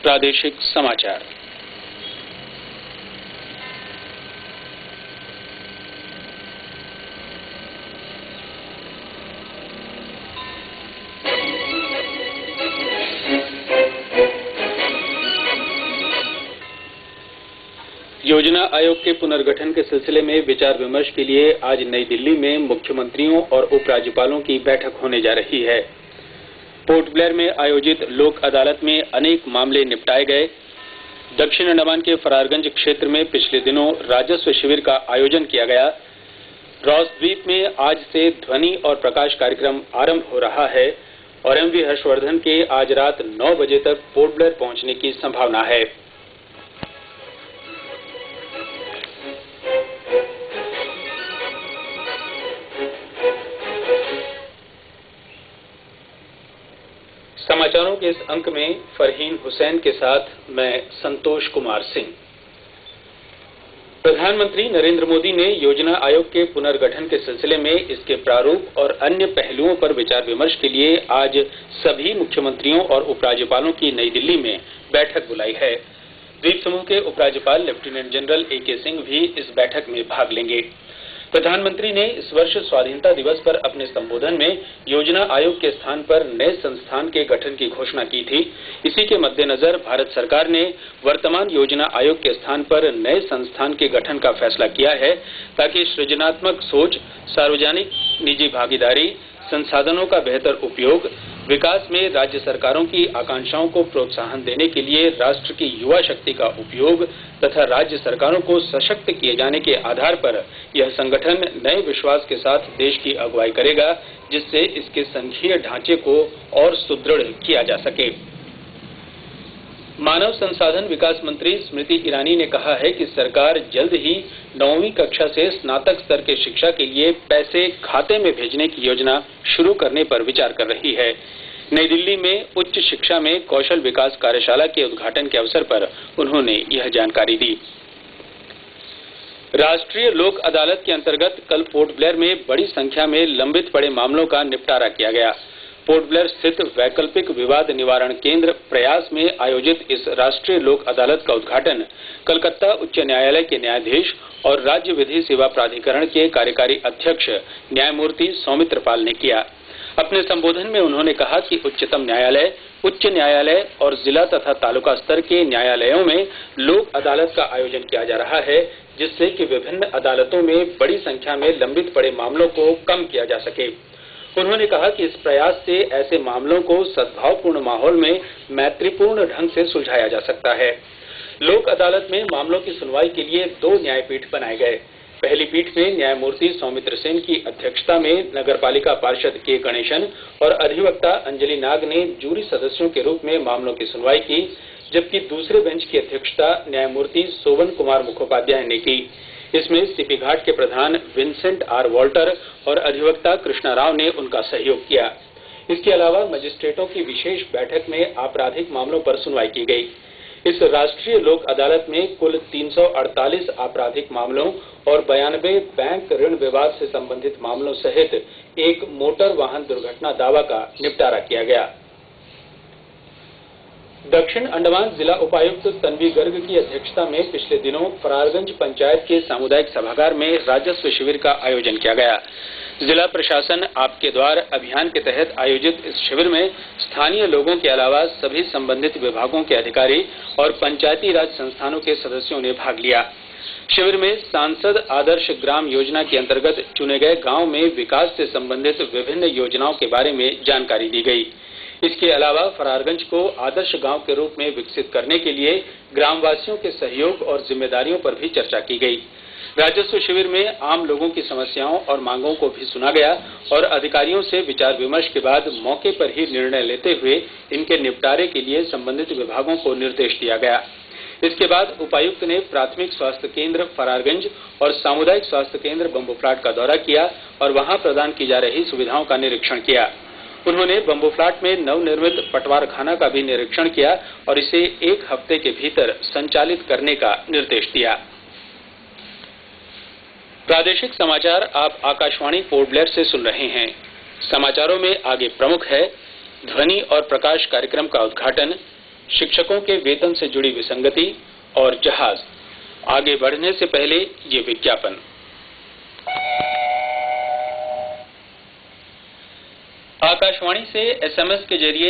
प्रादेशिक समाचार। योजना आयोग के पुनर्गठन के सिलसिले में विचार विमर्श के लिए आज नई दिल्ली में मुख्यमंत्रियों और उपराज्यपालों की बैठक होने जा रही है। पोर्ट ब्लेयर में आयोजित लोक अदालत में अनेक मामले निपटाए गए। दक्षिण अंडमान के फरारगंज क्षेत्र में पिछले दिनों राजस्व शिविर का आयोजन किया गया। रॉस द्वीप में आज से ध्वनि और प्रकाश कार्यक्रम आरंभ हो रहा है और एमवी हर्षवर्धन के आज रात 9 बजे तक पोर्ट ब्लेयर पहुंचने की संभावना है। समाचारों के इस अंक में फरहीन हुसैन के साथ मैं संतोष कुमार सिंह। प्रधानमंत्री नरेंद्र मोदी ने योजना आयोग के पुनर्गठन के सिलसिले में इसके प्रारूप और अन्य पहलुओं पर विचार विमर्श के लिए आज सभी मुख्यमंत्रियों और उपराज्यपालों की नई दिल्ली में बैठक बुलाई है। द्वीप समूह के उपराज्यपाल लेफ्टिनेंट जनरल ए.के. सिंह भी इस बैठक में भाग लेंगे। प्रधानमंत्री ने इस वर्ष स्वाधीनता दिवस पर अपने संबोधन में योजना आयोग के स्थान पर नए संस्थान के गठन की घोषणा की थी। इसी के मद्देनजर भारत सरकार ने वर्तमान योजना आयोग के स्थान पर नए संस्थान के गठन का फैसला किया है ताकि सृजनात्मक सोच, सार्वजनिक निजी भागीदारी, संसाधनों का बेहतर उपयोग, विकास में राज्य सरकारों की आकांक्षाओं को प्रोत्साहन देने के लिए राष्ट्र की युवा शक्ति का उपयोग तथा राज्य सरकारों को सशक्त किए जाने के आधार पर यह संगठन नए विश्वास के साथ देश की अगुवाई करेगा, जिससे इसके संघीय ढांचे को और सुदृढ़ किया जा सके। मानव संसाधन विकास मंत्री स्मृति ईरानी ने कहा है कि सरकार जल्द ही 9वीं कक्षा से स्नातक स्तर के शिक्षा के लिए पैसे खाते में भेजने की योजना शुरू करने पर विचार कर रही है। नई दिल्ली में उच्च शिक्षा में कौशल विकास कार्यशाला के उद्घाटन के अवसर पर उन्होंने यह जानकारी दी। राष्ट्रीय लोक अदालत के अंतर्गत कल पोर्ट ब्लेयर में बड़ी संख्या में लंबित पड़े मामलों का निपटारा किया गया। पोर्ट ब्लेयर स्थित वैकल्पिक विवाद निवारण केंद्र प्रयास में आयोजित इस राष्ट्रीय लोक अदालत का उद्घाटन कलकत्ता उच्च न्यायालय के न्यायाधीश और राज्य विधि सेवा प्राधिकरण के कार्यकारी अध्यक्ष न्यायमूर्ति सौमित्र पाल ने किया। अपने संबोधन में उन्होंने कहा कि उच्चतम न्यायालय, उच्च न्यायालय और जिला तथा तालुका स्तर के न्यायालयों में लोक अदालत का आयोजन किया जा रहा है, जिससे कि विभिन्न अदालतों में बड़ी संख्या में लंबित पड़े मामलों को कम किया जा सके। उन्होंने कहा कि इस प्रयास से ऐसे मामलों को सद्भावपूर्ण माहौल में मैत्रीपूर्ण ढंग से सुलझाया जा सकता है। लोक अदालत में मामलों की सुनवाई के लिए 2 न्यायपीठ बनाए गए। पहली पीठ में न्यायमूर्ति सौमित्र सेन की अध्यक्षता में नगरपालिका पार्षद के गणेशन और अधिवक्ता अंजलि नाग ने जूरी सदस्यों के रूप में मामलों की सुनवाई की, जबकि दूसरे बेंच की अध्यक्षता न्यायमूर्ति सोवन कुमार मुखोपाध्याय ने की। इसमें सीपी घाट के प्रधान विंसेंट आर वॉल्टर और अधिवक्ता कृष्णा राव ने उनका सहयोग किया। इसके अलावा मजिस्ट्रेटों की विशेष बैठक में आपराधिक मामलों पर सुनवाई की गई। इस राष्ट्रीय लोक अदालत में कुल 348 आपराधिक मामलों और 92 बैंक ऋण विवाद से संबंधित मामलों सहित एक मोटर वाहन दुर्घटना दावा का निपटारा किया गया। दक्षिण अंडमान जिला उपायुक्त तन्वी गर्ग की अध्यक्षता में पिछले दिनों फरारगंज पंचायत के सामुदायिक सभागार में राजस्व शिविर का आयोजन किया गया। जिला प्रशासन आपके द्वार अभियान के तहत आयोजित इस शिविर में स्थानीय लोगों के अलावा सभी संबंधित विभागों के अधिकारी और पंचायती राज संस्थानों के सदस्यों ने भाग लिया। शिविर में सांसद आदर्श ग्राम योजना के अंतर्गत चुने गए गांव में विकास से संबंधित विभिन्न योजनाओं के बारे में जानकारी दी गई। इसके अलावा फरारगंज को आदर्श गांव के रूप में विकसित करने के लिए ग्रामवासियों के सहयोग और जिम्मेदारियों पर भी चर्चा की गई। राजस्व शिविर में आम लोगों की समस्याओं और मांगों को भी सुना गया और अधिकारियों से विचार विमर्श के बाद मौके पर ही निर्णय लेते हुए इनके निपटारे के लिए संबंधित विभागों को निर्देश दिया गया। इसके बाद उपायुक्त ने प्राथमिक स्वास्थ्य केंद्र फरारगंज और सामुदायिक स्वास्थ्य केंद्र बम्बूफ्लाट का दौरा किया और वहां प्रदान की जा रही सुविधाओं का निरीक्षण किया। उन्होंने बम्बूफ्लाट में नवनिर्मित पटवार खाना का भी निरीक्षण किया और इसे 1 हफ्ते के भीतर संचालित करने का निर्देश दिया। प्रादेशिक समाचार आप आकाशवाणी पोर्ट ब्लेयर से सुन रहे हैं। समाचारों में आगे प्रमुख है ध्वनि और प्रकाश कार्यक्रम का उद्घाटन, शिक्षकों के वेतन से जुड़ी विसंगति और जहाज। आगे बढ़ने से पहले ये विज्ञापन। आकाशवाणी से एसएमएस के जरिए